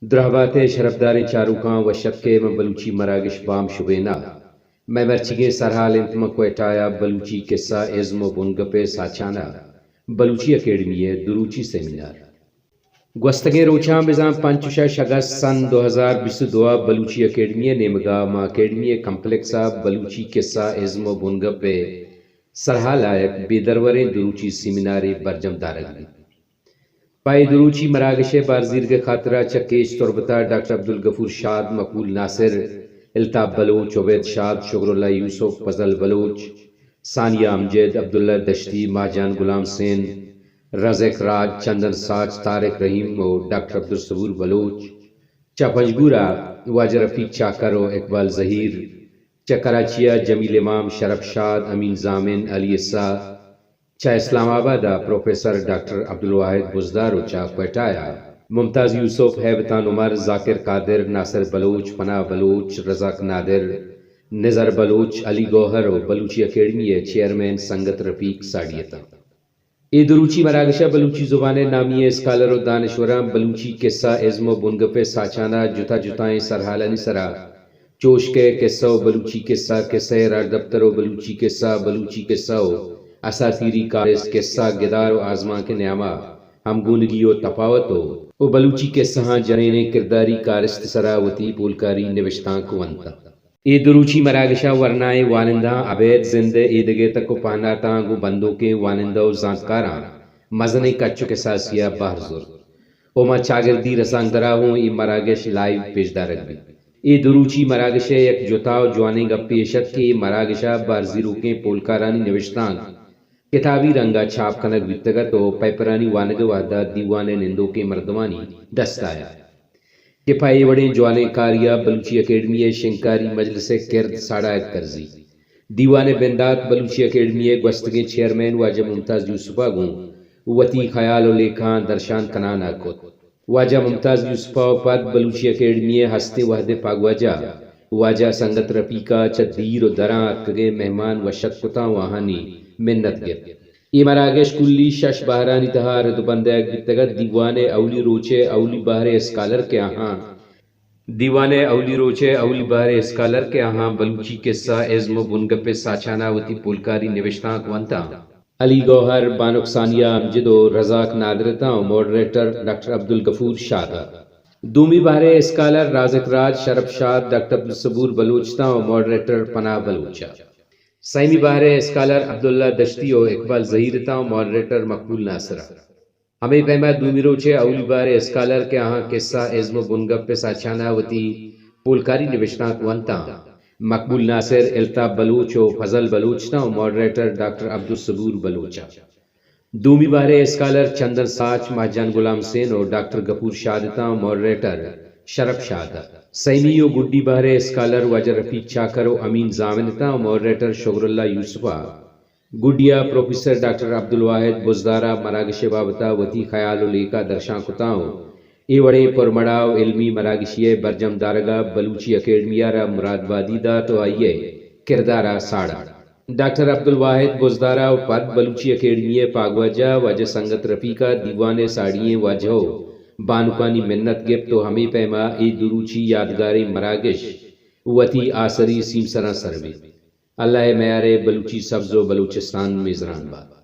درهبات شرفدار چاروکان و شبکه من بلوچی مراگش بام شبینا میں مرچگے سرحال انتما کوئٹایا بلوچی قصہ ازم و بنگپ ساچانا بلوچی اکیڈمی دروچی سیمینار گوستگے روچاں بزام پانچوشا شگست سن 2022 بلوچی اکیڈمی نیمگا ما اکیڈمی کمپلیکسا بلوچی قصہ ازم و بنگپ سرحال آیک بیدروریں دروچی سیمیناری برجم دارگی پای دروچی مراگش بارزیرگ خاطرہ چکیش تربتا ڈاکٹر عبدالغفور شاد مقبول ناصر الطاف بلوچ عبید شاد شکر اللہ یوسف فضل بلوچ ثانیہ امجد عبداللہ دشتی ماجان غلام سین رزق راج چندن ساچ طارق رحیم و ڈاکٹر عبدالصبور بلوچ چا پنجگورا واجہ رفیق چاکر و اقبال ظہیر چا کراچیا جمیل امام شرف شاد امین زامن علی عصا چا اسلام آباد پروفیسر ڈاکٹر عبدالواحد بزدار و چا کوئٹایا ممتاز یوسف ہیبتان عمر ذاکر قادر ناصر بلوچ پناہ بلوچ رزاق نادر نظر بلوچ علی گوہر و بلوچی اکیڈمی چیئرمین سنگت رفیق ساڑیتا ای دروچی مراگشہ بلوچی زبان نامی اسکالر و دانشوران بلوچی قصہ ازم و بنگپ ساچانا جتا جتائیں سرحالانی سرا چوش کے قصہ و بلوچی قصہ راج دفتر و بلوچی قصہ و اساتیری کارس قصہ گدار و آزما کے نعمہ ہم گونگی و تفاوت و بلوچی قصہ جنین کرداری کارست سراوتی پولکاری نوشتان کو ونتا ای دروچی مراگشہ ورنائے وانندہ عبید زند ایدگے تک و پہناتاں گو بندوں کے وانندہ و زانتکاران مزنے کچو کے ساسیہ بہرزور او ما چاگردی رسانگ درا ہوں ای مراگش لائیو پیش دارک بھی ای دروچی مراگشہ یک جوتاو جوانے گا پیشت کے مراگشہ بارزیرو کے پولکارانی نوشتان کتابی رنگا چھاپ کنک ویتگت و پیپرانی وانگ وحدہ دیوان نندوں کے مردمانی دستایا کہ پائی وڑیں جوانے کاریا بلوچی اکیڈمی شنکاری مجلس کرد ساڑا ایک کرزی دیوان بندات بلوچی اکیڈمی گوستگے چیئرمین واجہ ممتاز یوسفہ گون وتی خیال و لیکھان درشان کنانا کت واجہ ممتاز یوسفہ و پد بلوچی اکیڈمی ہستے وحدے پاگواجہ واجہ سنگت رفیقہ چدیر و دران اتگے مہمان و شکتا وہانی منت گر ای مراگش کلی شش بہرانی تہا رد بندیگ بیتگت دیوان اولی روچے اولی بہر اسکالر کے آہاں دیوان اولی روچے اولی بہر اسکالر کے آہاں بلوچی قصہ ازم و بنگپ ساچانا وتی پولکاری نوشتان کوانتا علی گوہر بانک ثانیہ امجد و رزاق نادرتا و موڈریٹر ڈاکٹر عبدالغفور شادہ دومی بہر اسکالر رازق راج شرف شاد ڈاکٹر عبدالصبور بلوچتا و موڈریٹر پناہ بلوچا سائمی بہر اسکالر عبداللہ دشتی و اقبال ظہیرتا و موڈریٹر مقبول ناصرہ ہمیں پیما دومی روچے اولی بہر اسکالر کے آہاں قصہ ازم و بنگپ ساچانا وتی پولکاری نوشتان کوانتا مقبول ناصر الطاف بلوچ و فضل بلوچتا و موڈریٹر ڈاکٹر عبدالصبور بلوچا دومی بہر اسکالر چندن ساچ ماجان غلام سین و ڈاکٹر غفور شادتا و موڈریٹر شرف شادہ سیمی و گڈی بہر اسکالر واجہ رفیق چاکر و امین زامنتا و موڈریٹر شکر اللہ یوسفہ گڈیا پروفیسر ڈاکٹر عبدالواحد بزدارہ مراگش بابتا وتی خیال و لیکا درشان کتاؤں ای وڑے پرمڑاو علمی مراگشیے برجم دارگا بلوچی اکیڈمیارا مراد بادی دا تو آئیے کردارا ساڑا ڈاکٹر عبدالواحد بزدارہ و پد بلوچی اکیڈمی پاگواجہ واجہ سنگت رفیقہ دیوانے ساڑییں واجہو بانوکانی منت گپ تو ہمیں پیما ای دروچی یادگاری مراگش وتی آسری سیم سرا سروی اللہ میارے بلوچی سبز و بلوچستان میزران با